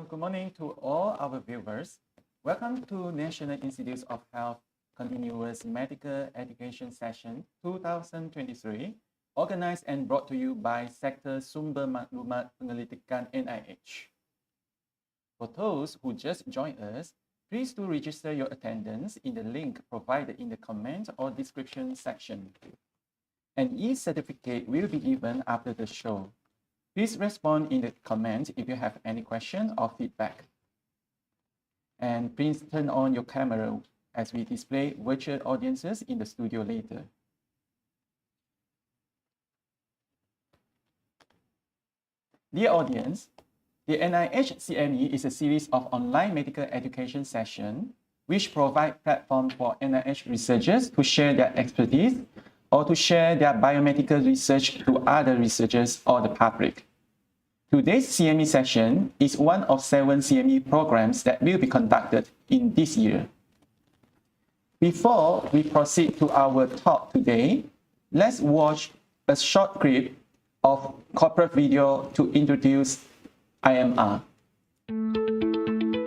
good morning to all our viewers. Welcome to National Institutes of Health Continuous Medical Education Session 2023, organized and brought to you by Sektor Sumber Maklumat Penyelidikan NIH. For those who just joined us, please do register your attendance in the link provided in the comment or description section. An e-certificate will be given after the show. Please respond in the comments if you have any question or feedback. And please turn on your camera as we display virtual audiences in the studio later. Dear audience, the NIH CME is a series of online medical education sessions which provide platform for NIH researchers to share their expertise or to share their biomedical research to other researchers or the public. Today's CME session is one of 7 CME programs that will be conducted in this year. Before we proceed to our talk today, let's watch a short clip of corporate video to introduce IMR.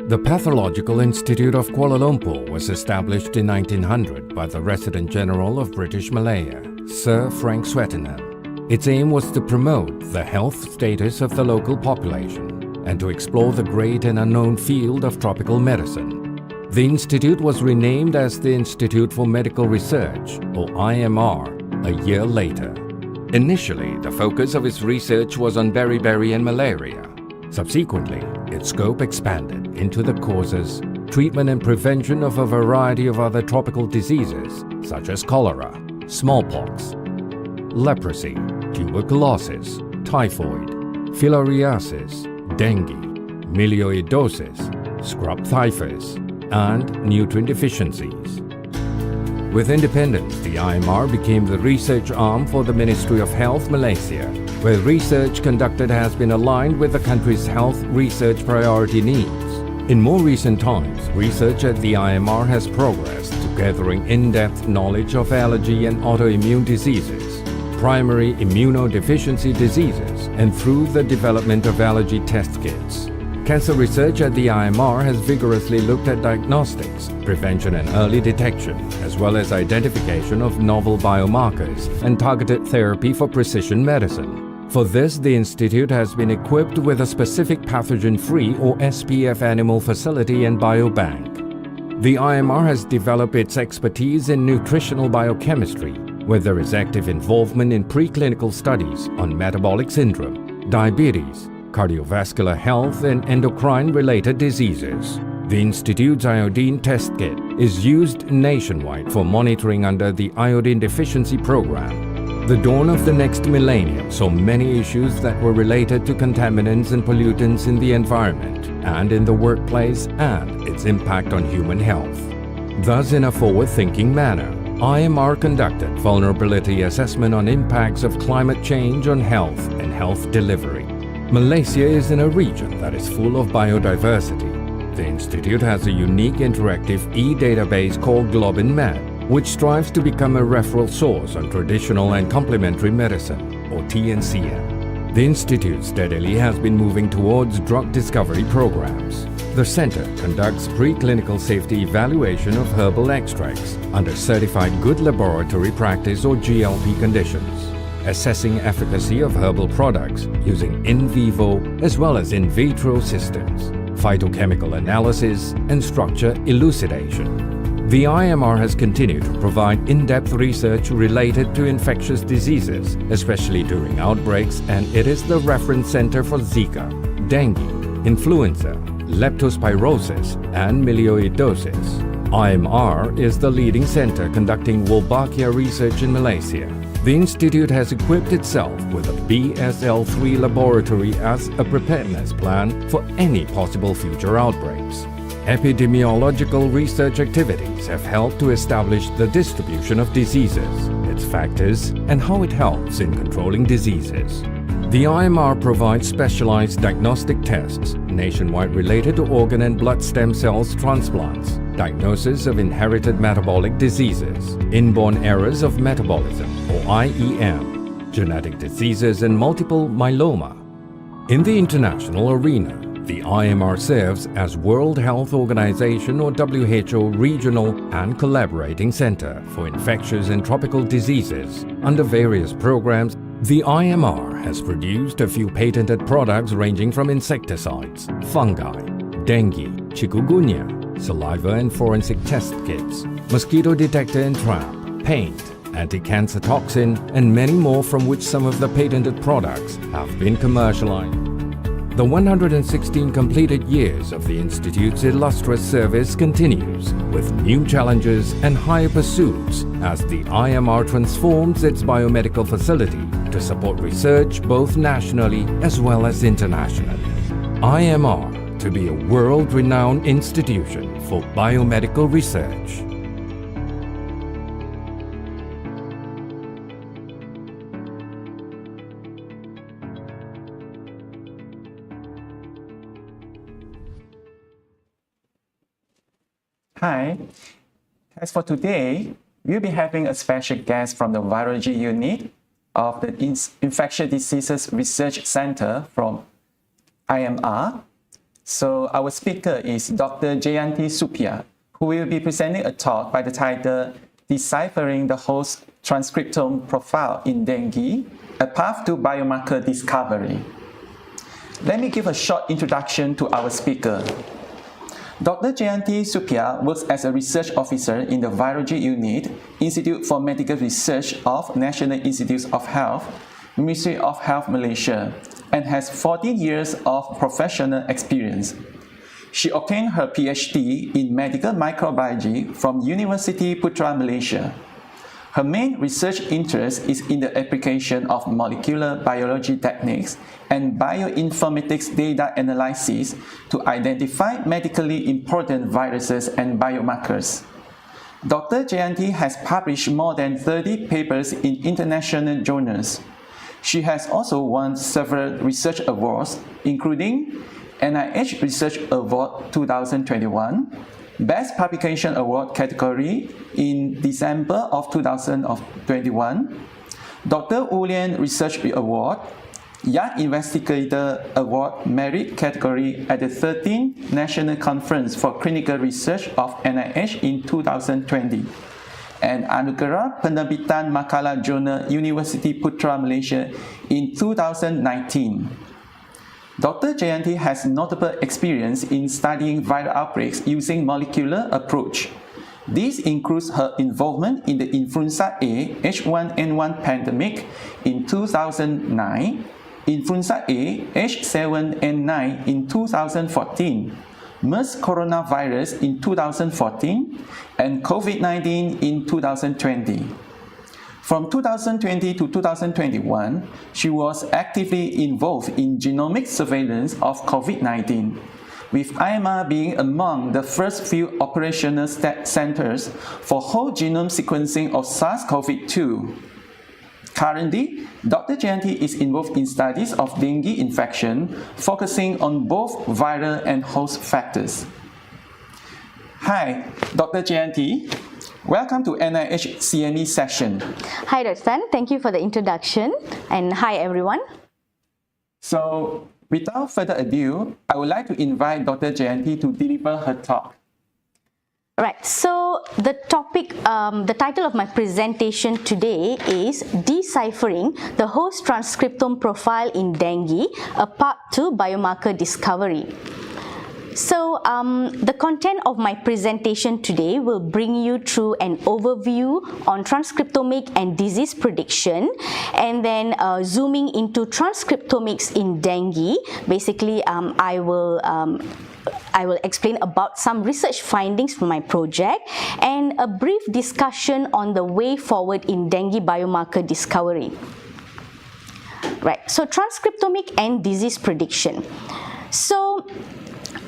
The Pathological Institute of Kuala Lumpur was established in 1900 by the Resident General of British Malaya, Sir Frank Swettenham. Its aim was to promote the health status of the local population and to explore the great and unknown field of tropical medicine. The institute was renamed as the Institute for Medical Research, or IMR, a year later. Initially, the focus of its research was on beriberi and malaria. Subsequently, its scope expanded into the causes, treatment and prevention of a variety of other tropical diseases such as cholera, smallpox, leprosy, tuberculosis, typhoid, filariasis, dengue, melioidosis, scrub typhus, and nutrient deficiencies. With independence, the IMR became the research arm for the Ministry of Health Malaysia, where research conducted has been aligned with the country's health research priority needs. In more recent times, research at the IMR has progressed to gathering in-depth knowledge of allergy and autoimmune diseases, primary immunodeficiency diseases, and through the development of allergy test kits. Cancer research at the IMR has vigorously looked at diagnostics, prevention and early detection, as well as identification of novel biomarkers and targeted therapy for precision medicine. For this, the Institute has been equipped with a specific pathogen-free or SPF animal facility and biobank. The IMR has developed its expertise in nutritional biochemistry, where there is active involvement in preclinical studies on metabolic syndrome, diabetes, cardiovascular health, and endocrine-related diseases. The Institute's iodine test kit is used nationwide for monitoring under the Iodine Deficiency Program. The dawn of the next millennium saw many issues that were related to contaminants and pollutants in the environment and in the workplace and its impact on human health. Thus, in a forward-thinking manner, IMR conducted vulnerability assessment on impacts of climate change on health and health delivery. Malaysia is in a region that is full of biodiversity. The Institute has a unique interactive e-database called GlobinMed, which strives to become a referral source on traditional and complementary medicine, or TNCM. The Institute steadily has been moving towards drug discovery programs. The Center conducts preclinical safety evaluation of herbal extracts under Certified Good Laboratory Practice or GLP conditions, assessing efficacy of herbal products using in vivo as well as in vitro systems, phytochemical analysis, and structure elucidation. The IMR has continued to provide in-depth research related to infectious diseases, especially during outbreaks, and it is the reference center for Zika, dengue, influenza, leptospirosis, and melioidosis. IMR is the leading center conducting Wolbachia research in Malaysia. The Institute has equipped itself with a BSL-3 laboratory as a preparedness plan for any possible future outbreaks. Epidemiological research activities have helped to establish the distribution of diseases, its factors, and how it helps in controlling diseases. The IMR provides specialized diagnostic tests nationwide related to organ and blood stem cells transplants, diagnosis of inherited metabolic diseases, inborn errors of metabolism or IEM, genetic diseases, and multiple myeloma. In the international arena, The IMR serves as World Health Organization or WHO Regional and Collaborating Center for Infectious and Tropical Diseases. Under various programs, the IMR has produced a few patented products ranging from insecticides, fungi, dengue, chikungunya, saliva and forensic test kits, mosquito detector and trap, paint, anti-cancer toxin, and many more, from which some of the patented products have been commercialized. The 116 completed years of the Institute's illustrious service continues with new challenges and higher pursuits as the IMR transforms its biomedical facility to support research both nationally as well as internationally. IMR to be a world-renowned institution for biomedical research. Hi, as for today, we'll be having a special guest from the Virology Unit of the Infectious Diseases Research Center from IMR. So our speaker is Dr. Jayanti Supia, who will be presenting a talk by the title Deciphering the Host Transcriptome Profile in Dengue, a Path to Biomarker Discovery. Let me give a short introduction to our speaker. Dr. Jayanti Supia works as a research officer in the Virology Unit, Institute for Medical Research of National Institutes of Health, Ministry of Health Malaysia, and has 40 years of professional experience. She obtained her PhD in medical microbiology from University Putra Malaysia. Her main research interest is in the application of molecular biology techniques and bioinformatics data analysis to identify medically important viruses and biomarkers. Dr. Jayanti has published more than 30 papers in international journals. She has also won several research awards, including NIH Research Award 2021, Best Publication Award category in December of 2021, Dr. Ulian Research Award, Young Investigator Award Merit category at the 13th National Conference for Clinical Research of NIH in 2020, and Anugerah Penerbitan Makalah Journal University Putra Malaysia in 2019. Dr. Jayanti has notable experience in studying viral outbreaks using molecular approach. This includes her involvement in the influenza A H1N1 pandemic in 2009, influenza A H7N9 in 2014, MERS coronavirus in 2014, and COVID-19 in 2020. From 2020 to 2021, she was actively involved in genomic surveillance of COVID-19, with IMR being among the first few operational centers for whole genome sequencing of SARS-CoV-2. Currently, Dr. Jayanti is involved in studies of dengue infection, focusing on both viral and host factors. Hi, Dr. Jayanti. Welcome to NIH CME session. Hi, Dr. Tan. Thank you for the introduction. And hi, everyone. So, without further ado, I would like to invite Dr. Jayanti to deliver her talk. Right, so the topic, the title of my presentation today is Deciphering the Host Transcriptome Profile in Dengue, a Path to Biomarker Discovery. So the content of my presentation today will bring you through an overview on transcriptomic and disease prediction, and then zooming into transcriptomics in dengue. Basically, I will explain about some research findings from my project and a brief discussion on the way forward in dengue biomarker discovery. Right, so transcriptomic and disease prediction. So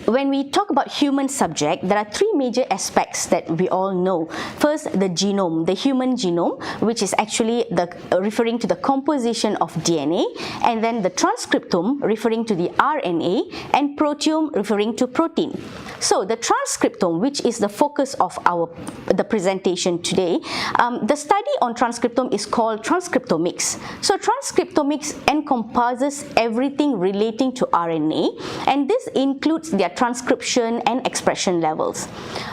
when we talk about human subject, there are three major aspects that we all know. First, the genome, the human genome, which is actually referring to the composition of DNA, and then the transcriptome referring to the RNA, and proteome referring to protein. So the transcriptome, which is the focus of the presentation today, the study on transcriptome is called Transcriptomics. So Transcriptomics encompasses everything relating to RNA, and this includes their transcription and expression levels.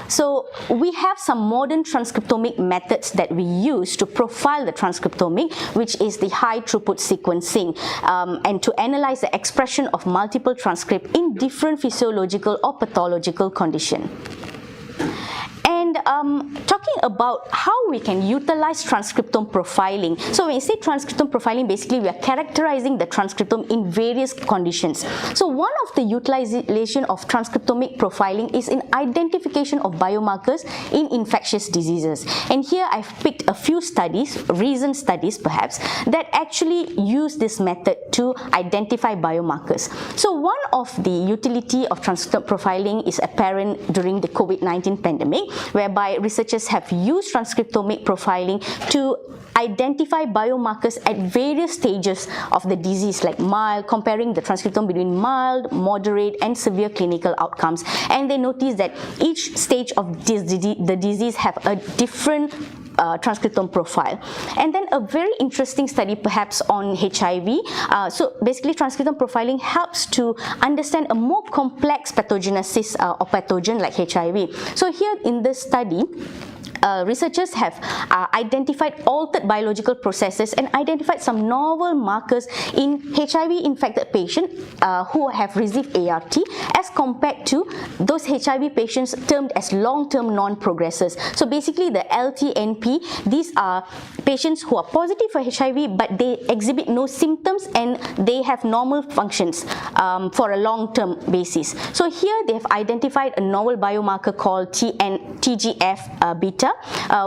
So we have some modern transcriptomic methods that we use to profile the transcriptomic, which is the high throughput sequencing, and to analyze the expression of multiple transcripts in different physiological or pathological conditions. And talking about how we can utilize transcriptome profiling. So when we say transcriptome profiling, basically we are characterizing the transcriptome in various conditions. So one of the utilization of transcriptomic profiling is in identification of biomarkers in infectious diseases. And here I've picked a few studies, recent studies perhaps, that actually use this method to identify biomarkers. So one of the utility of transcriptome profiling is apparent during the COVID-19 pandemic, whereby researchers have used transcriptomic profiling to identify biomarkers at various stages of the disease, like mild, comparing the transcriptome between mild, moderate, and severe clinical outcomes. And they notice that each stage of the disease have a different transcriptome profile. And then a very interesting study perhaps on HIV. So basically transcriptome profiling helps to understand a more complex pathogenesis or pathogen like HIV. So here in this study, researchers have identified altered biological processes and identified some novel markers in HIV-infected patients who have received ART as compared to those HIV patients termed as long-term non-progressors. So basically the LTNP, these are patients who are positive for HIV but they exhibit no symptoms and they have normal functions for a long-term basis. So here they have identified a novel biomarker called TGF-beta,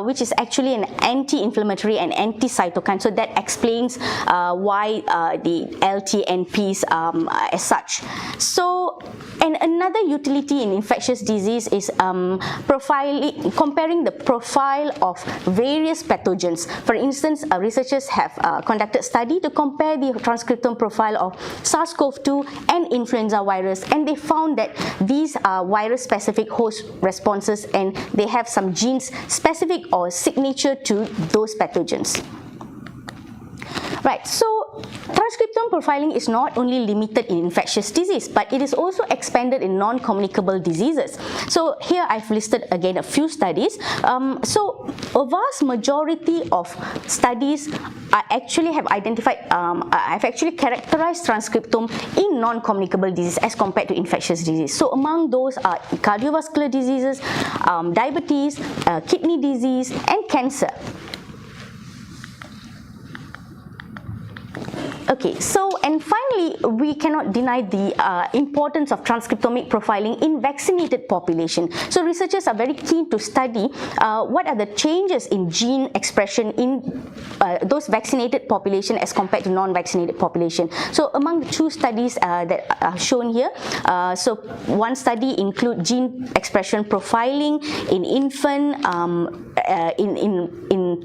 which is actually an anti-inflammatory and anti-cytokine. So that explains why the LTNPs as such. So, and another utility in infectious disease is comparing the profile of various pathogens. For instance, researchers have conducted study to compare the transcriptome profile of SARS-CoV-2 and influenza virus, and they found that these are virus-specific host responses and they have some genes specific or signature to those pathogens. Right, so transcriptome profiling is not only limited in infectious disease, but it is also expanded in non-communicable diseases. So here I've listed again a few studies. So a vast majority of studies actually have identified, I've actually characterized transcriptome in non-communicable disease as compared to infectious disease. So among those are cardiovascular diseases, diabetes, kidney disease, and cancer. Okay, so and finally, we cannot deny the importance of transcriptomic profiling in vaccinated population. So researchers are very keen to study what are the changes in gene expression in those vaccinated population as compared to non-vaccinated population. So among the two studies that are shown here, so one study include gene expression profiling in infant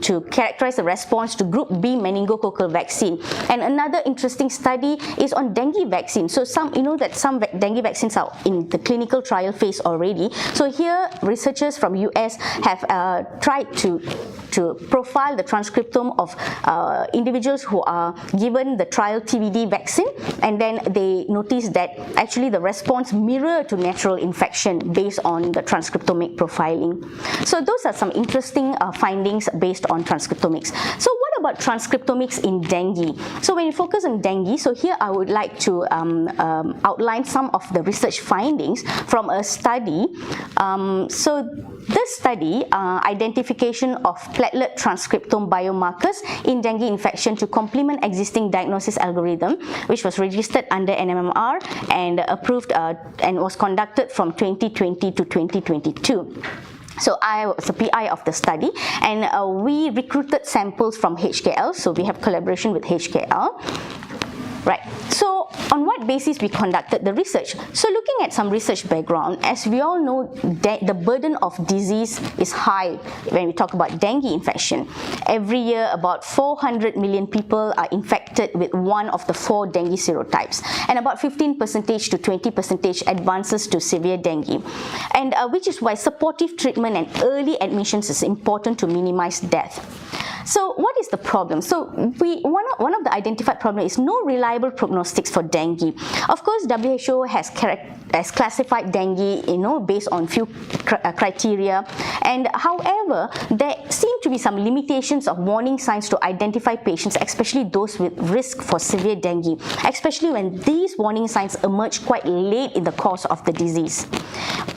to characterize the response to group B meningococcal vaccine, and another interesting study is on dengue vaccine. So some that some dengue vaccines are in the clinical trial phase already. So here researchers from US have tried to profile the transcriptome of individuals who are given the trial TBD vaccine, and then they noticed that actually the response mirrored to natural infection based on the transcriptomic profiling. So those are some interesting findings based on transcriptomics. So what about transcriptomics in dengue? So when you focus on dengue, so here I would like to outline some of the research findings from a study. So this study, identification of platelet transcriptome biomarkers in dengue infection to complement existing diagnosis algorithm, which was registered under NMMR and approved and was conducted from 2020 to 2022. So I was a PI of the study, and we recruited samples from HKL, so we have collaboration with HKL. Right, so on what basis we conducted the research? So looking at some research background, as we all know, the burden of disease is high when we talk about dengue infection. Every year, about 400 million people are infected with one of the 4 dengue serotypes, and about 15% to 20% advances to severe dengue, and which is why supportive treatment and early admissions is important to minimize death. So what is the problem? So one of the identified problems is no reliable prognostics for dengue. Of course, WHO has classified dengue, based on few criteria, and however, there seem to be some limitations of warning signs to identify patients, especially those with risk for severe dengue, especially when these warning signs emerge quite late in the course of the disease.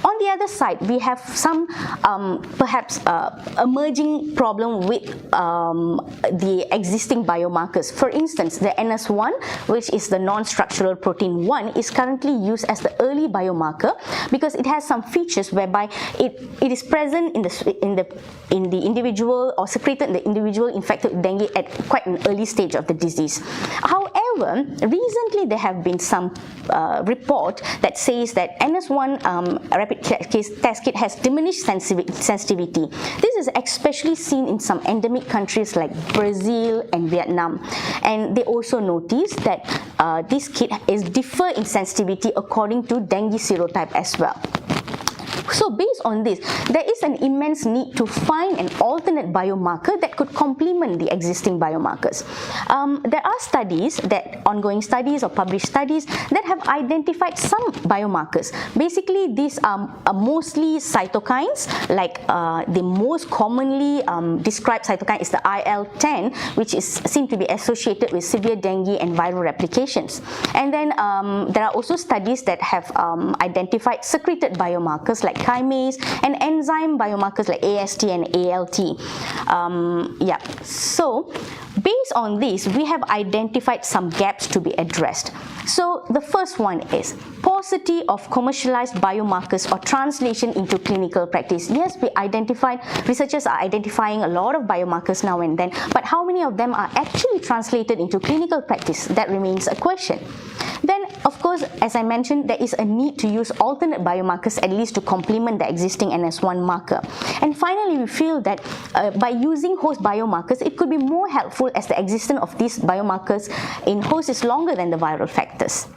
On the other side, we have some perhaps emerging problem with the existing biomarkers. For instance, the NS1, which is the non-structural protein 1, is currently used as the early biomarker because it has some features whereby it is present in the individual or secreted in the individual infected with dengue at quite an early stage of the disease. However, recently there have been some report that says that NS1 rapid test kit has diminished sensitivity. This is especially seen in some endemic countries like Brazil and Vietnam, and they also notice that this kit is differ in sensitivity according to dengue serotype as well. So based on this, there is an immense need to find an alternate biomarker that could complement the existing biomarkers. There are ongoing studies or published studies that have identified some biomarkers. Basically, these are mostly cytokines, like the most commonly described cytokine is the IL-10, which is seen to be associated with severe dengue and viral replications. And then there are also studies that have identified secreted biomarkers like chymase and enzyme biomarkers like AST and ALT. So based on this, we have identified some gaps to be addressed. So the first one is paucity of commercialized biomarkers or translation into clinical practice. Yes, researchers are identifying a lot of biomarkers now and then, but how many of them are actually translated into clinical practice? That remains a question. Then, of course, as I mentioned, there is a need to use alternate biomarkers at least to complement the existing NS1 marker. And finally, we feel that by using host biomarkers, it could be more helpful as the existence of these biomarkers in host is longer than the viral factors.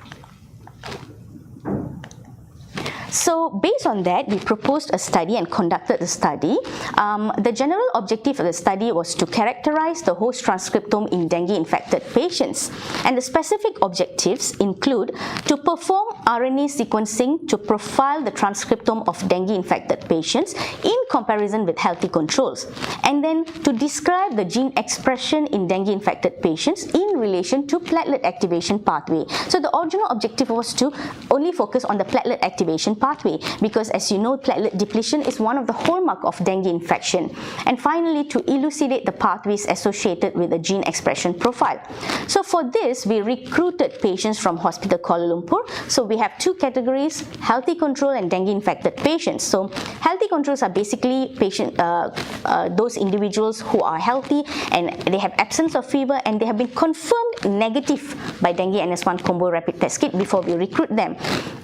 So based on that, we proposed a study and conducted the study. The general objective of the study was to characterize the host transcriptome in dengue-infected patients. And the specific objectives include to perform RNA sequencing to profile the transcriptome of dengue-infected patients in comparison with healthy controls, and then to describe the gene expression in dengue-infected patients in relation to platelet activation pathway. So the original objective was to only focus on the platelet activation pathway, because as you know, platelet depletion is one of the hallmark of dengue infection. And finally, to elucidate the pathways associated with the gene expression profile. So for this, we recruited patients from Hospital Kuala Lumpur. So we have 2 categories, healthy control and dengue infected patients. So healthy controls are basically those individuals who are healthy and they have absence of fever and they have been confirmed negative by dengue NS1 combo rapid test kit before we recruit them.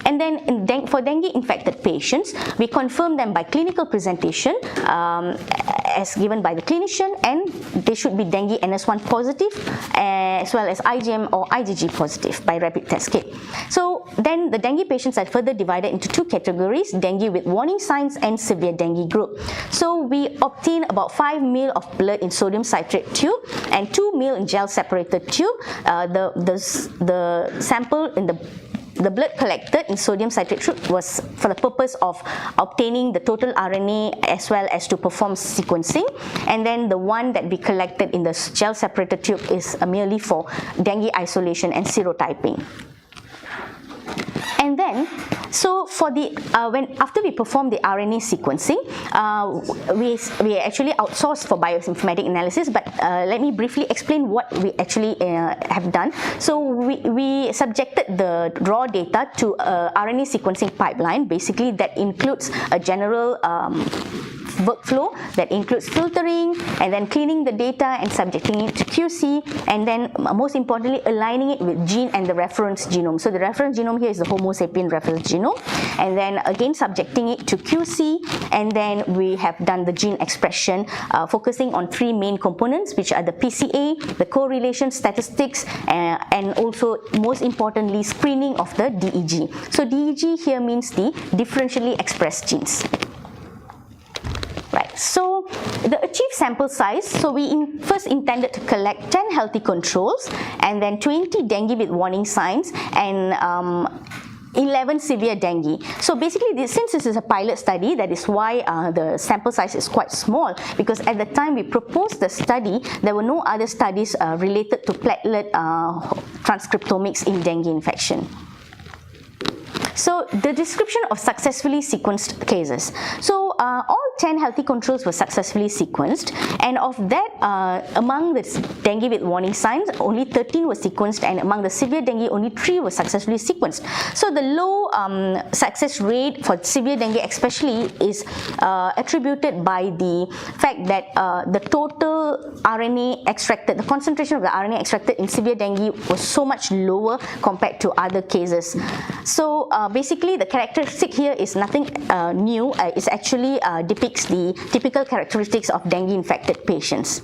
And then for dengue infected patients, we confirm them by clinical presentation as given by the clinician, and they should be dengue NS1 positive as well as IgM or IgG positive by rapid test kit. So then the dengue patients are further divided into 2 categories, dengue with warning signs and severe dengue group. So we obtain about 5 ml of blood in sodium citrate tube and 2 ml in gel separated tube. The sample in the blood collected in sodium citrate tube was for the purpose of obtaining the total RNA as well as to perform sequencing, and then the one that we collected in the gel separated tube is merely for dengue isolation and serotyping. And then, so for the after we perform the RNA sequencing, we actually outsourced for bioinformatic analysis. But let me briefly explain what we actually have done. So we subjected the raw data to a RNA sequencing pipeline. Basically, that includes a general workflow that includes filtering and then cleaning the data and subjecting it to QC, and then most importantly aligning it with gene and the reference genome. So the reference genome here is the Homo sapien reference genome, and then again subjecting it to QC, and then we have done the gene expression focusing on three main components, which are the PCA, the correlation statistics, and also most importantly screening of the DEG. So DEG here means the differentially expressed genes. Right, so the achieved sample size, so we first intended to collect 10 healthy controls and then 20 dengue with warning signs and 11 severe dengue. So basically, since this is a pilot study, that is why the sample size is quite small, because at the time we proposed the study, there were no other studies related to platelet transcriptomics in dengue infection. So the description of successfully sequenced cases. So all 10 healthy controls were successfully sequenced, and of that, among the dengue with warning signs, only 13 were sequenced, and among the severe dengue, only 3 were successfully sequenced. So the low success rate for severe dengue especially is attributed by the fact that the total RNA extracted, the concentration of the RNA extracted in severe dengue was so much lower compared to other cases. So basically the characteristic here is nothing new. It actually depicts the typical characteristics of dengue infected patients.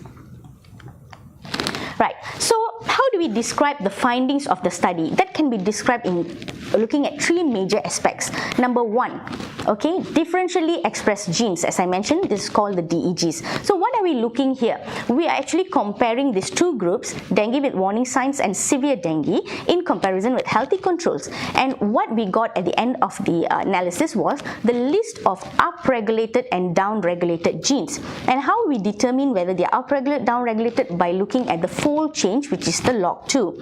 Right, so how do we describe the findings of the study? That can be described in looking at 3 major aspects. Number 1, okay, differentially expressed genes. As I mentioned, this is called the DEGs. So what are we looking here? We are actually comparing these 2 groups, dengue with warning signs and severe dengue, in comparison with healthy controls. And what we got at the end of the analysis was the list of upregulated and downregulated genes. And how we determine whether they are upregulated, downregulated, by looking at the fold change, which is the log2.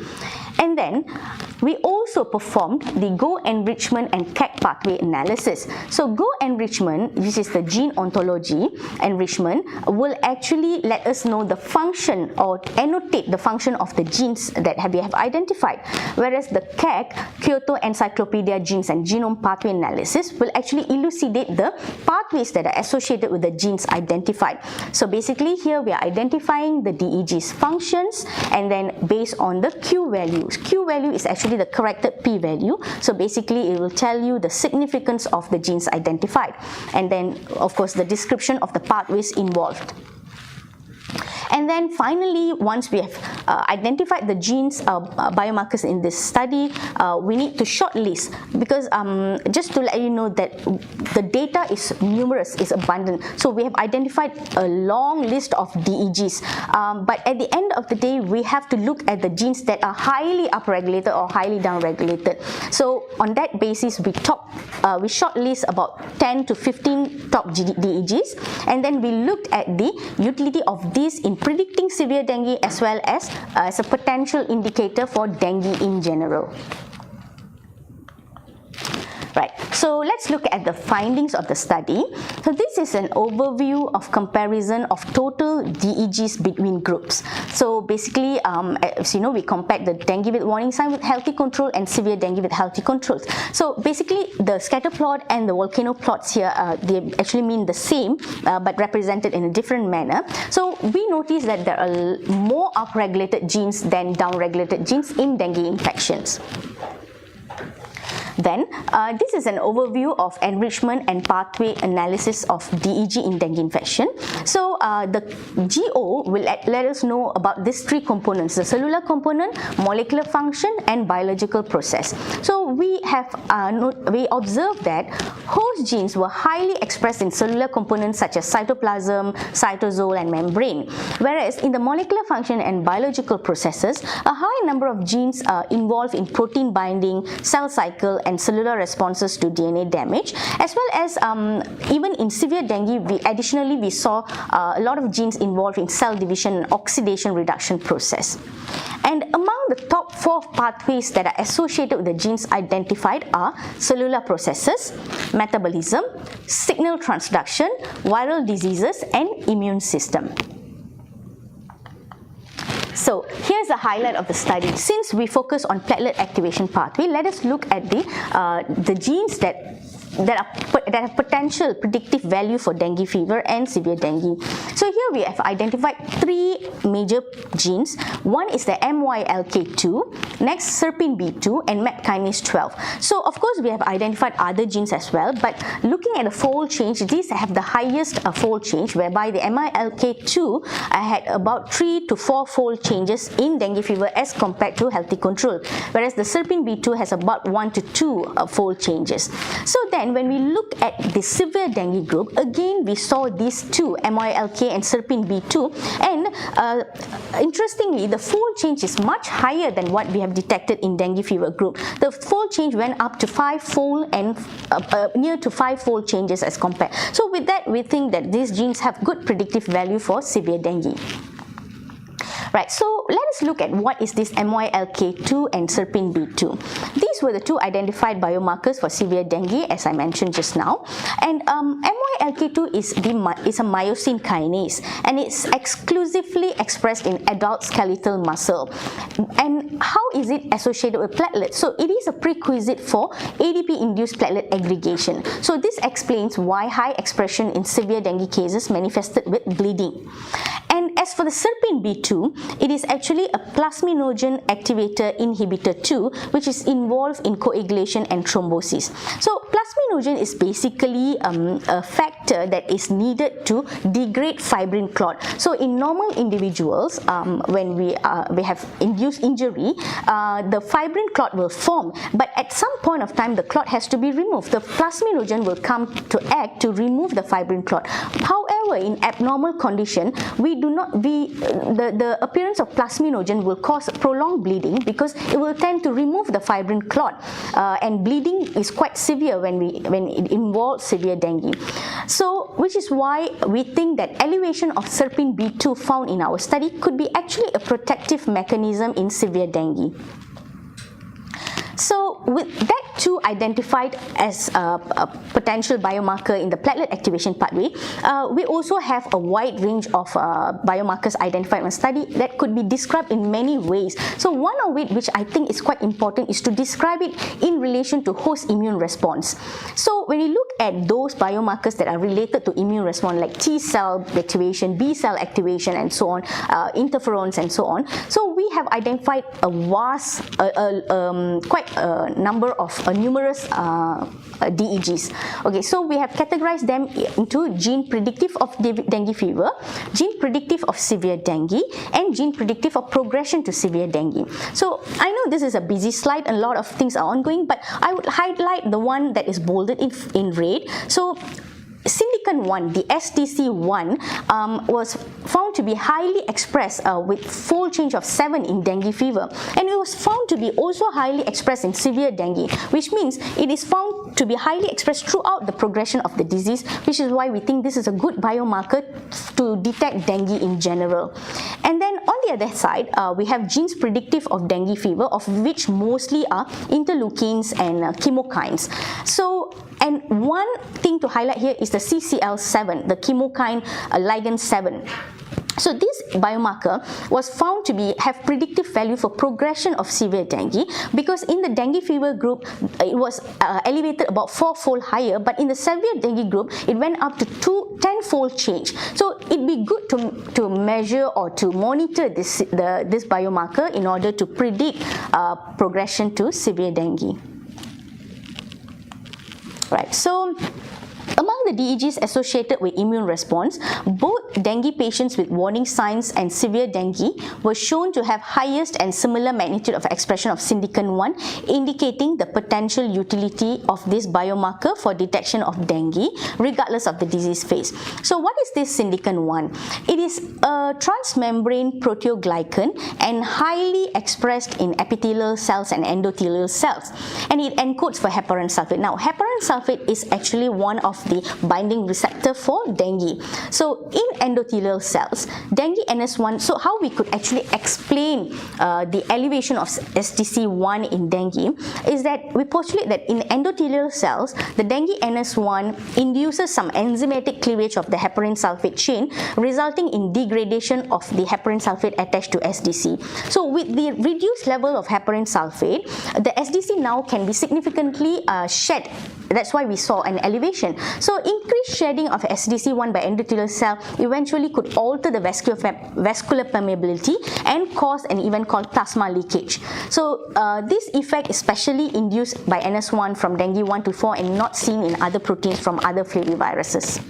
And then we also performed the Go enrichment and KEHADIRAN pathway analysis. So Go enrichment, which is the gene ontology enrichment, will actually let us know the function or annotate the function of the genes that we have identified, whereas the KEHADIRAN, Kyoto Encyclopedia Genes and Genome Pathway Analysis, will actually elucidate the pathways that are associated with the genes identified. So basically here we are identifying the DEG's functions, and then based on the Q values. Q value is actually the corrected P value. So basically it will tell you the significance of the genes identified, and then of course the description of the pathways involved. And then finally, once we have identified the genes, biomarkers in this study, we need to shortlist, because just to let you know that the data is numerous, is abundant. So we have identified a long list of DEGs, but at the end of the day, we have to look at the genes that are highly upregulated or highly downregulated. So on that basis, we shortlist about 10 to 15 top DEGs, and then we looked at the utility of these in predicting severe dengue as well as a potential indicator for dengue in general. Right, so let's look at the findings of the study. So this is an overview of comparison of total DEGs between groups. So basically, as you know, we compared the dengue with warning sign with healthy control and severe dengue with healthy controls. So basically, the scatter plot and the volcano plots here, they actually mean the same, but represented in a different manner. So we notice that there are more upregulated genes than downregulated genes in dengue infections. Then, this is an overview of enrichment and pathway analysis of DEG in dengue infection. So, the GO will let us know about these 3 components: the cellular component, molecular function, and biological process. So, we observed that host genes were highly expressed in cellular components such as cytoplasm, cytosol, and membrane, whereas in the molecular function and biological processes, a high number of genes are involved in protein binding, cell cycle, and cellular responses to DNA damage, as well as even in severe dengue, we saw a lot of genes involved in cell division and oxidation reduction process. And among the top 4 pathways that are associated with the genes identified are cellular processes, metabolism, signal transduction, viral diseases, and immune system. So here's a highlight of the study. Since we focus on platelet activation pathway, let us look at the genes that that have potential predictive value for dengue fever and severe dengue. So here we have identified 3 major genes. One is the MYLK2, next serpin B2 and MET kinase 12. So of course we have identified other genes as well, but looking at the fold change, these have the highest fold change, whereby the MYLK2 had about 3 to 4 fold changes in dengue fever as compared to healthy control, whereas the serpin B2 has about 1 to 2 fold changes. So then when we look at the severe dengue group, again we saw these two, MYLK and serpin B2, and interestingly the fold change is much higher than what we have detected in dengue fever group. The fold change went up to 5-fold and near to 5-fold changes as compared. So with that, we think that these genes have good predictive value for severe dengue. Right, so let us look at what is this MYLK2 and serpin B2. These were the 2 identified biomarkers for severe dengue, as I mentioned just now. And MYLK2 is a myosin kinase, and it's exclusively expressed in adult skeletal muscle. And how is it associated with platelets? So it is a prerequisite for ADP-induced platelet aggregation. So this explains why high expression in severe dengue cases manifested with bleeding. And as for the serpin B2, it is actually a plasminogen activator inhibitor 2, which is involved in coagulation and thrombosis. So plasminogen is basically a factor that is needed to degrade fibrin clot. So in normal individuals, when we have induced injury, the fibrin clot will form, but at some point of time the clot has to be removed. The plasminogen will come to act to remove the fibrin clot. However, in abnormal condition, the appearance of plasminogen will cause prolonged bleeding because it will tend to remove the fibrin clot, and bleeding is quite severe when it involves severe dengue. So which is why we think that elevation of serpin B2 found in our study could be actually a protective mechanism in severe dengue. So with that 2 identified as a potential biomarker in the platelet activation pathway, we also have a wide range of biomarkers identified in study that could be described in many ways. So one of which I think is quite important is to describe it in relation to host immune response. So when you look at those biomarkers that are related to immune response, like T cell activation, B cell activation and so on, interferons and so on, so we have identified a vast, quite a number of numerous DEGs. Okay, so we have categorized them into gene predictive of dengue fever, gene predictive of severe dengue, and gene predictive of progression to severe dengue. So I know this is a busy slide, a lot of things are ongoing, but I would highlight the one that is bolded in red. So Syndican-1, the STC1, was found to be highly expressed with fold change of 7 in dengue fever, and it was found to be also highly expressed in severe dengue, which means it is found to be highly expressed throughout the progression of the disease, which is why we think this is a good biomarker to detect dengue in general. And then on the other side, we have genes predictive of dengue fever, of which mostly are interleukins and chemokines. So, and one thing to highlight here is the CCL7, the chemokine ligand 7. So this biomarker was found to have predictive value for progression of severe dengue, because in the dengue fever group it was elevated about 4-fold higher, but in the severe dengue group it went up to 10-fold change. So it'd be good to measure or to monitor this biomarker in order to predict progression to severe dengue. Right, so among the DEGs associated with immune response, both dengue patients with warning signs and severe dengue were shown to have highest and similar magnitude of expression of Syndican-1, indicating the potential utility of this biomarker for detection of dengue, regardless of the disease phase. So what is this Syndican-1? It is a transmembrane proteoglycan and highly expressed in epithelial cells and endothelial cells, and it encodes for heparan sulfate. Now, heparan sulfate is actually one of the binding receptor for dengue. So in endothelial cells, dengue NS1, so how we could actually explain the elevation of SDC1 in dengue is that we postulate that in endothelial cells, the dengue NS1 induces some enzymatic cleavage of the heparin sulfate chain, resulting in degradation of the heparin sulfate attached to SDC. So with the reduced level of heparin sulfate, the SDC now can be significantly shed. That's why we saw an elevation. So increased shedding of SDC1 by endothelial cell eventually could alter the vascular permeability and cause an event called plasma leakage. So this effect is specially induced by NS1 from dengue 1 to 4 and not seen in other proteins from other flaviviruses.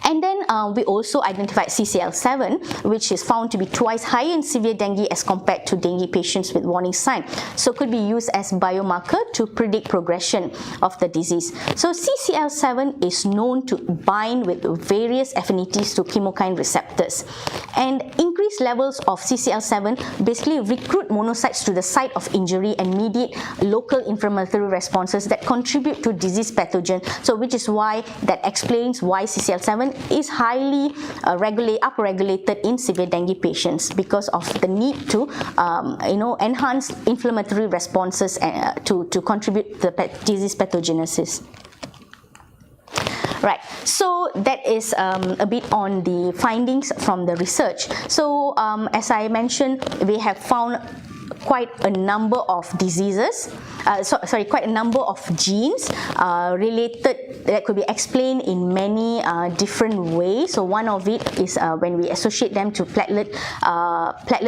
And then we also identified CCL7, which is found to be twice higher in severe dengue as compared to dengue patients with warning sign. So could be used as biomarker to predict progression of the disease. So CCL7 is known to bind with various affinities to chemokine receptors. And increased levels of CCL7 basically recruit monocytes to the site of injury and mediate local inflammatory responses that contribute to disease pathogen. So which is why that explains why CCL7 is highly upregulated in severe dengue patients because of the need to enhance inflammatory responses to contribute to the disease pathogenesis. Right, so that is a bit on the findings from the research. So as I mentioned, we have found quite a number of diseases, quite a number of genes related that could be explained in many different ways. So one of it is when we associate them to platelet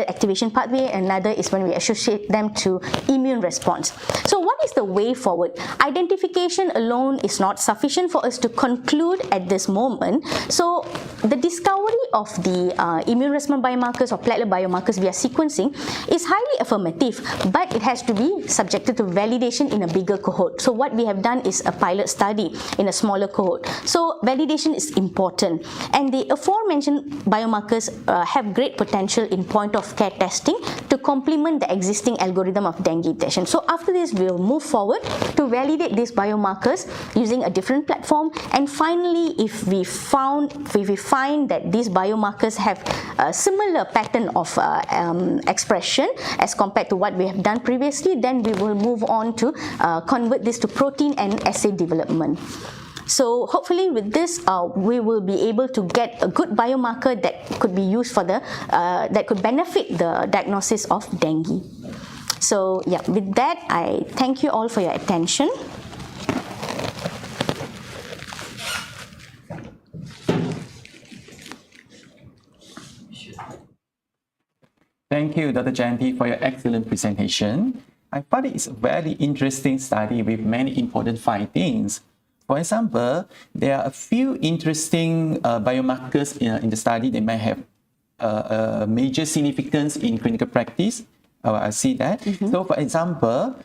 activation pathway. Another is when we associate them to immune response. So what is the way forward? Identification alone is not sufficient for us to conclude at this moment. So the discovery of the immune response biomarkers or platelet biomarkers via sequencing is highly affirmative, but it has to be subjected to validation in a bigger cohort. So what we have done is a pilot study in a smaller cohort. So validation is important, and the aforementioned biomarkers have great potential in point of care testing to complement the existing algorithm of dengue detection. So after this, we will move forward to validate these biomarkers using a different platform, and finally, if we find that these biomarkers have a similar pattern of expression as compared to what we have done previously, then we will move on to convert this to protein and assay development. So hopefully with this, we will be able to get a good biomarker that could be used for that could benefit the diagnosis of dengue. So yeah, with that, I thank you all for your attention. Thank you, Dr. Jayanti, for your excellent presentation. I find it is a very interesting study with many important findings. For example, there are a few interesting biomarkers in the study that may have a major significance in clinical practice. I see that. So, for example,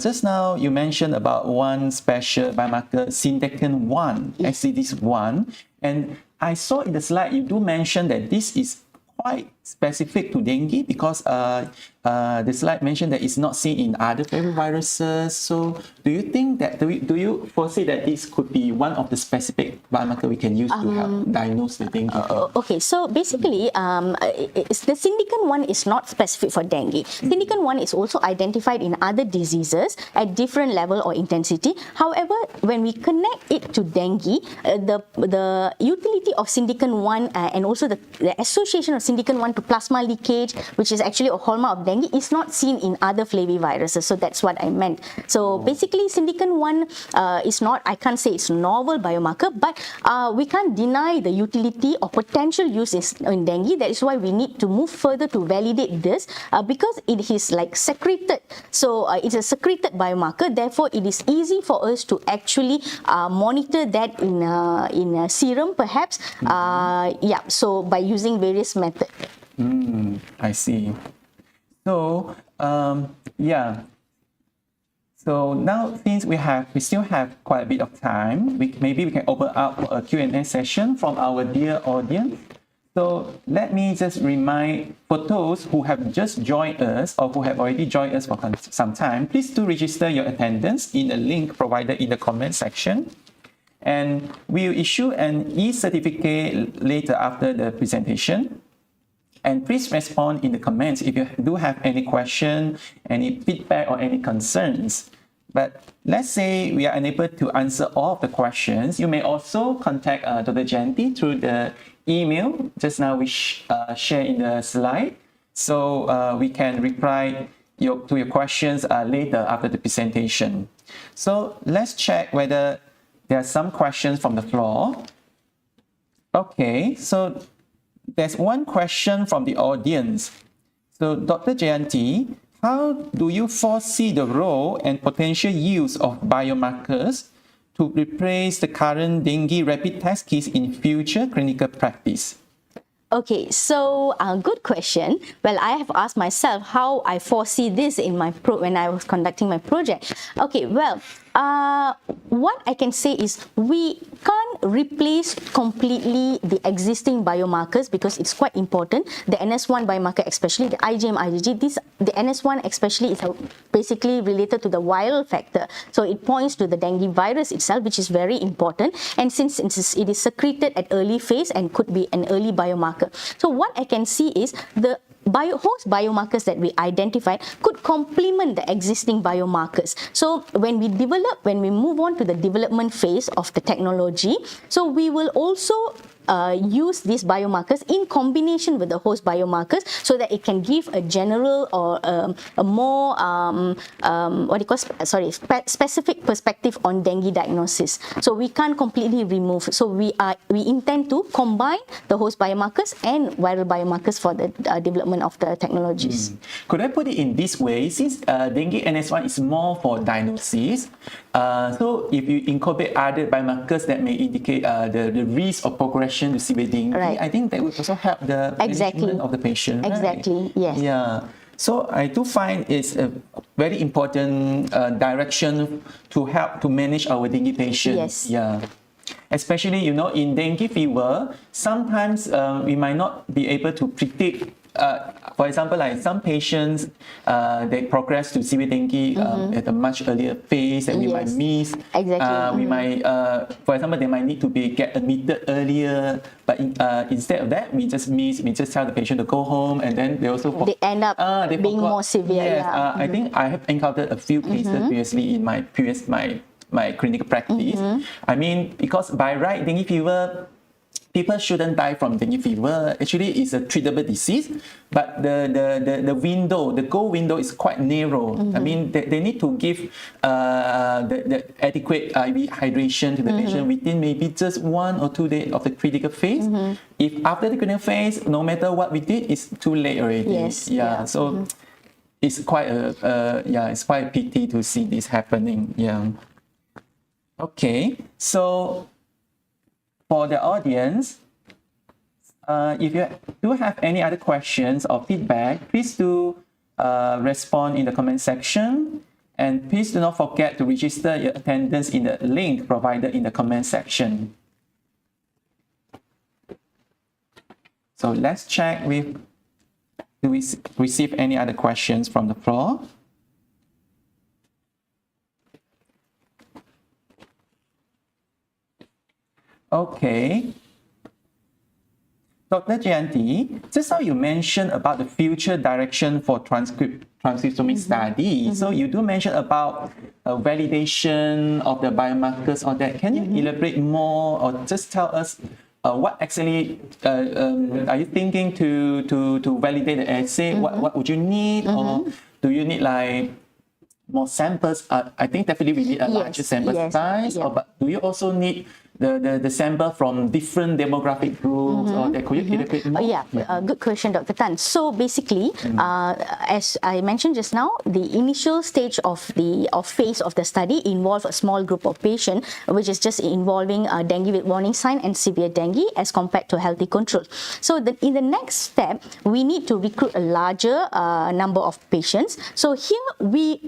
just now you mentioned about one special biomarker, Syndecan-1, SCDs1, and I saw in the slide you do mention that this is quite specific to dengue because the slide mentioned that it's not seen in other flaviviruses. So do you think that, do you foresee that this could be one of the specific biomarker we can use to help diagnose the dengue? Okay, so basically, the Syndecan-1 is not specific for dengue. Syndecan-1 is also identified in other diseases at different level or intensity. However, when we connect it to dengue, the utility of Syndecan-1 and also the association of Syndecan-1 to plasma leakage, which is actually a hallmark of dengue, is not seen in other flaviviruses. So that's what I meant. So basically, Syndecan-1 is not, I can't say it's novel biomarker, but we can't deny the utility or potential use in dengue. That is why we need to move further to validate this because it is like secreted. So it's a secreted biomarker. Therefore, it is easy for us to actually monitor that in a serum, perhaps. Yeah. So by using various methods. I see. So yeah. So now, since we still have quite a bit of time, maybe we can open up a Q&A session from our dear audience. So let me just remind, for those who have just joined us or who have already joined us for some time, please do register your attendance in the link provided in the comment section. And we'll issue an e-certificate later after the presentation. And please respond in the comments if you do have any question, any feedback, or any concerns. But let's say we are unable to answer all of the questions. You may also contact Dr. Jayanti through the email just now we share in the slide. So we can reply to your questions later after the presentation. So let's check whether there are some questions from the floor. Okay, so there's one question from the audience. So Dr. Jayanti, how do you foresee the role and potential use of biomarkers to replace the current dengue rapid test kits in future clinical practice? Okay, so good question. Well, I have asked myself how I foresee this in my when I was conducting my project. Okay, well, what I can say is we can't replace completely the existing biomarkers because it's quite important. The NS1 biomarker, especially the IgM, IgG, the NS1 especially is basically related to the viral factor. So it points to the dengue virus itself, which is very important. And since it is secreted at early phase and could be an early biomarker. So what I can see is the host biomarkers that we identified could complement the existing biomarkers. So when we move on to the development phase of the technology, so we will also use these biomarkers in combination with the host biomarkers so that it can give a general or a more specific perspective on dengue diagnosis. So we can't completely remove. So we intend to combine the host biomarkers and viral biomarkers for the development of the technologies. Could I put it in this way? Since dengue NS1 is more for diagnosis, so if you incorporate other biomarkers that may indicate the risk of progression to severe dengue, right, I think that will also help the management of the patient. Exactly, right? yes. Yeah. So I do find it's a very important direction to help to manage our dengue patients. Yes. Yeah. Especially, in dengue fever, sometimes we might not be able to predict. For example, like some patients, they progress to severe dengue at a much earlier phase that we might miss. Exactly. We might, for example, they might need to get admitted earlier, but instead of that, we just tell the patient to go home, and then they also they end up being more severe. Yes, yeah. I think I have encountered a few cases previously in my clinical practice. I mean, because by right, dengue fever, people shouldn't die from dengue fever. Actually, it's a treatable disease, but the window, the goal window is quite narrow. I mean, they need to give the adequate IV hydration to the patient within maybe just 1 or 2 days of the critical phase. If after the critical phase, no matter what we did, it's too late already. Yes. Yeah. So it's quite it's quite a pity to see this happening. Yeah. Okay. So for the audience, if you do have any other questions or feedback, please do respond in the comment section. And please do not forget to register your attendance in the link provided in the comment section. So let's check do we receive any other questions from the floor? Okay. Dr. Jayanti, just how you mentioned about the future direction for transcriptomic study. So you do mention about validation of the biomarkers or that. Can you elaborate more or just tell us what actually are you thinking to validate the assay? What would you need, or do you need like more samples? I think definitely we need a larger sample size, but do you also need the sample from different demographic groups, or that could you elaborate more? Good question, Dr. Tan. So basically, as I mentioned just now, the initial stage of phase of the study involved a small group of patients, which is just involving dengue with warning sign and severe dengue as compared to healthy control. So in the next step, we need to recruit a larger number of patients. So here we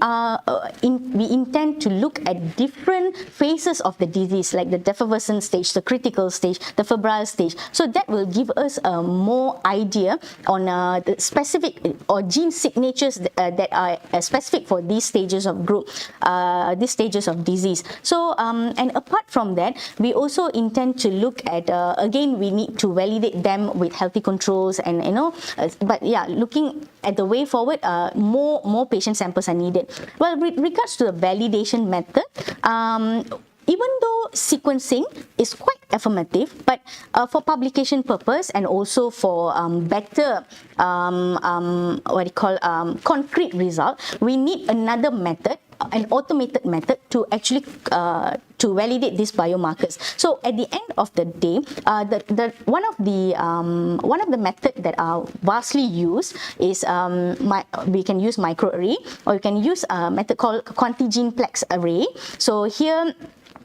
intend to look at different phases of the disease, like the worsened stage, the critical stage, the febrile stage. So that will give us more idea on the specific or gene signatures that are specific for these stages of group, these stages of disease. So and apart from that, we also intend to look at again, we need to validate them with healthy controls, and but yeah, looking at the way forward, more patient samples are needed. Well, with regards to the validation method, even though sequencing is quite affirmative, but for publication purpose and also for better concrete result, we need another method, an automated method to actually to validate these biomarkers. So at the end of the day, one of the methods that are vastly used is we can use microarray, or you can use a method called quantigeneplex array. So here,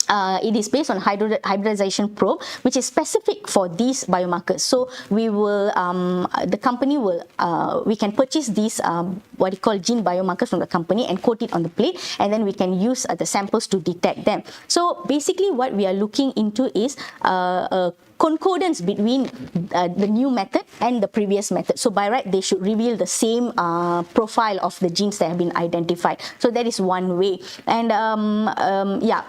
it is based on hybridization probe, which is specific for these biomarkers. So we will, the company will, we can purchase these gene biomarkers from the company and coat it on the plate, and then we can use the samples to detect them. So basically, what we are looking into is concordance between the new method and the previous method. So by right, they should reveal the same profile of the genes that have been identified. So that is one way. And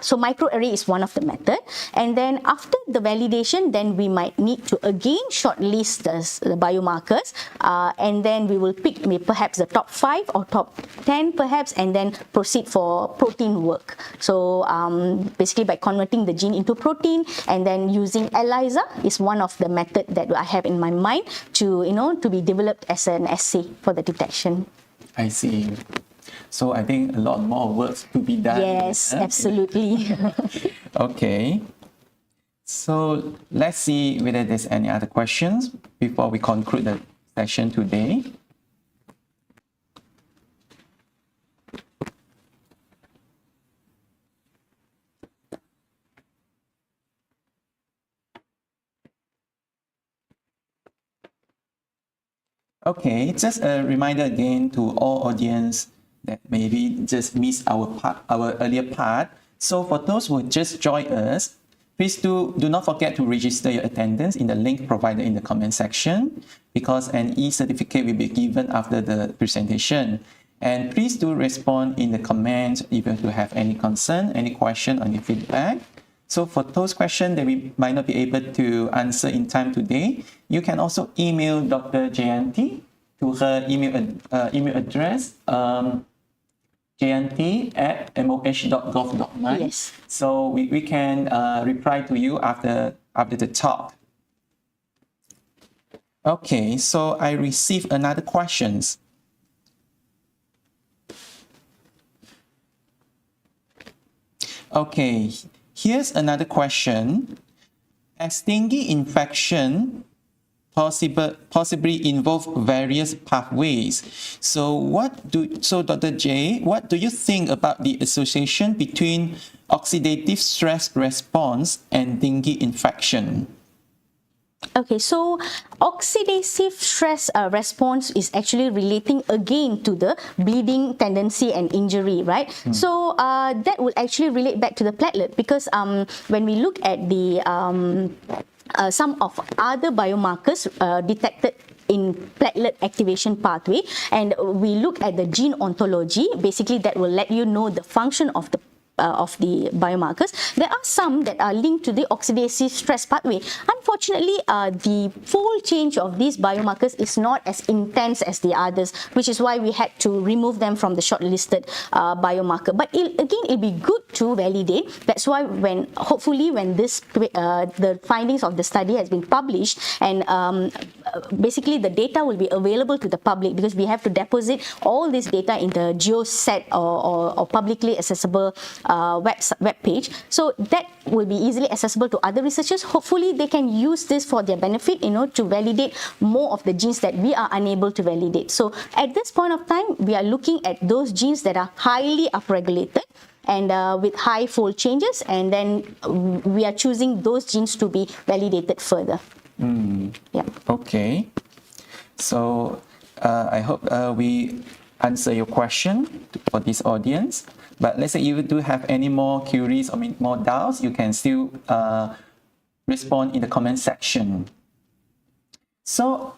so microarray is one of the method. And then after the validation, then we might need to again shortlist the biomarkers, and then we will pick perhaps the top 5 or top 10 perhaps, and then proceed for protein work. So basically by converting the gene into protein and then using ELISA is one of the method that I have in my mind to to be developed as an assay for the detection. I see. So I think a lot more work to be done. Yes, absolutely. Okay. So let's see whether there's any other questions before we conclude the session today. Okay, just a reminder again to all audience that maybe just missed our earlier part. So for those who just joined us, please do not forget to register your attendance in the link provided in the comment section, because an e-certificate will be given after the presentation. And please do respond in the comments if you have any concern, any question, or any feedback. So for those questions that we might not be able to answer in time today, you can also email Dr. Jayanti to her email address, jayanti@moh.gov.my. Yes. So we can reply to you after the talk. Okay, so I received another questions. Okay, here's another question. As dengue infection possibly involve various pathways. So Dr. J, what do you think about the association between oxidative stress response and dengue infection? Okay, so oxidative stress response is actually relating again to the bleeding tendency and injury, right? So that would actually relate back to the platelet, because when we look at the some of other biomarkers detected in platelet activation pathway, and we look at the gene ontology, basically that will let you know the function of the biomarkers. There are some that are linked to the oxidative stress pathway. Unfortunately, the fold change of these biomarkers is not as intense as the others, which is why we had to remove them from the shortlisted biomarker. But it'll be good to validate. That's why hopefully when this the findings of the study has been published, and basically the data will be available to the public, because we have to deposit all this data in the GeoSet or publicly accessible web page, so that will be easily accessible to other researchers. Hopefully they can use this for their benefit, to validate more of the genes that we are unable to validate. So at this point of time, we are looking at those genes that are highly upregulated and with high fold changes, and then we are choosing those genes to be validated further. Yeah. Okay. So I hope we answer your question for this audience. But let's say you do have any more queries or more doubts, you can still respond in the comment section. So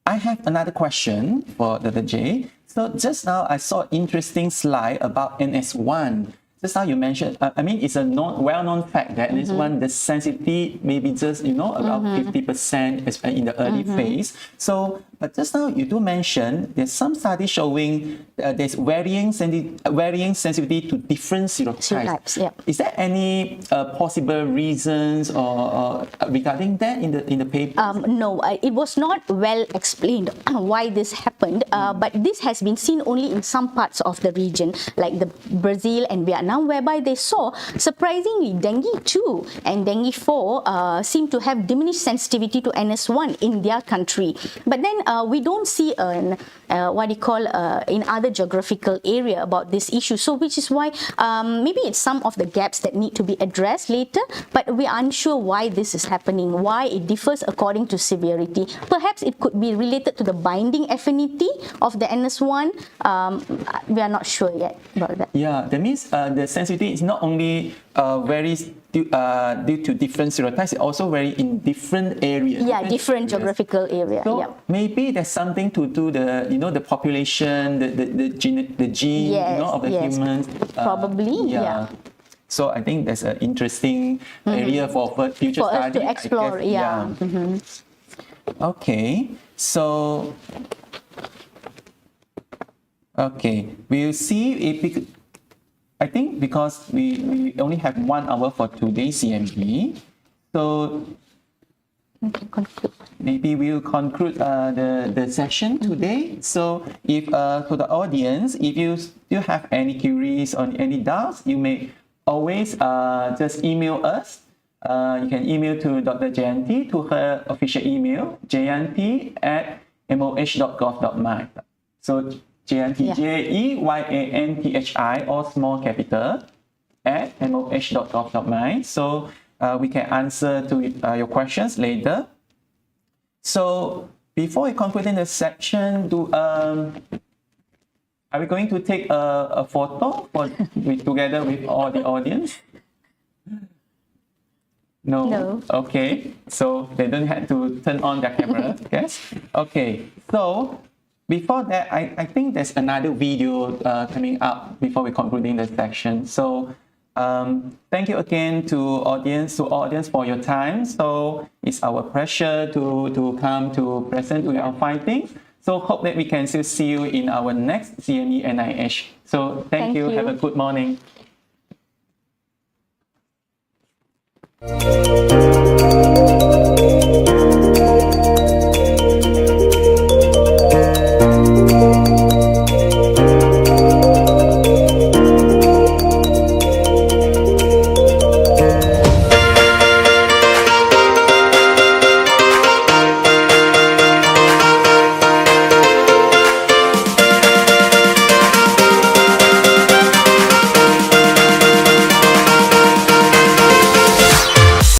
I have another question for Dr. J. So just now I saw an interesting slide about NS1. Just now you mentioned, it's a well-known fact that NS1, the sensitivity maybe just, about 50% in the early phase. So, but just now you do mention there's some studies showing there's varying sensitivity to different serotypes. Yeah. Is there any possible reasons or regarding that in the paper? No, it was not well explained why this happened, but this has been seen only in some parts of the region, like the Brazil and Vietnam, whereby they saw, surprisingly, dengue 2 and dengue 4 seem to have diminished sensitivity to NS1 in their country. But then we don't see in other geographical area about this issue. So which is why maybe it's some of the gaps that need to be addressed later, but we are unsure why this is happening, why it differs according to severity. Perhaps it could be related to the binding affinity of the NS1. We are not sure yet about that. Yeah, that means the sensitivity is not only varies due to different serotypes, it also varies in different areas. Yeah, different geographical area. So yeah. maybe there's something to do the population, the gene, Yes, of the yes. humans. Probably, yeah. So I think that's an interesting area for future For us study. to explore, I guess. Okay, so we'll see if I think because we only have 1 hour for today's CME, so maybe we'll conclude the session today. So if to the audience, if you still have any queries or any doubts, you may always just email us. You can email to Dr. Jayanti to her official email, jayanti@moh.gov.my. So Jayanti, Jeyanthi, all small capital, @moh.gov.my. So we can answer to your questions later. So before we conclude in the section, are we going to take a photo together with all the audience? No. Okay. So they don't have to turn on their camera. Yes. Okay. So before that, I think there's another video coming up before we concluding the section. So thank you again to audience for your time. So it's our pleasure to come to present to our findings. So hope that we can still see you in our next CME NIH. So thank you. Have a good morning.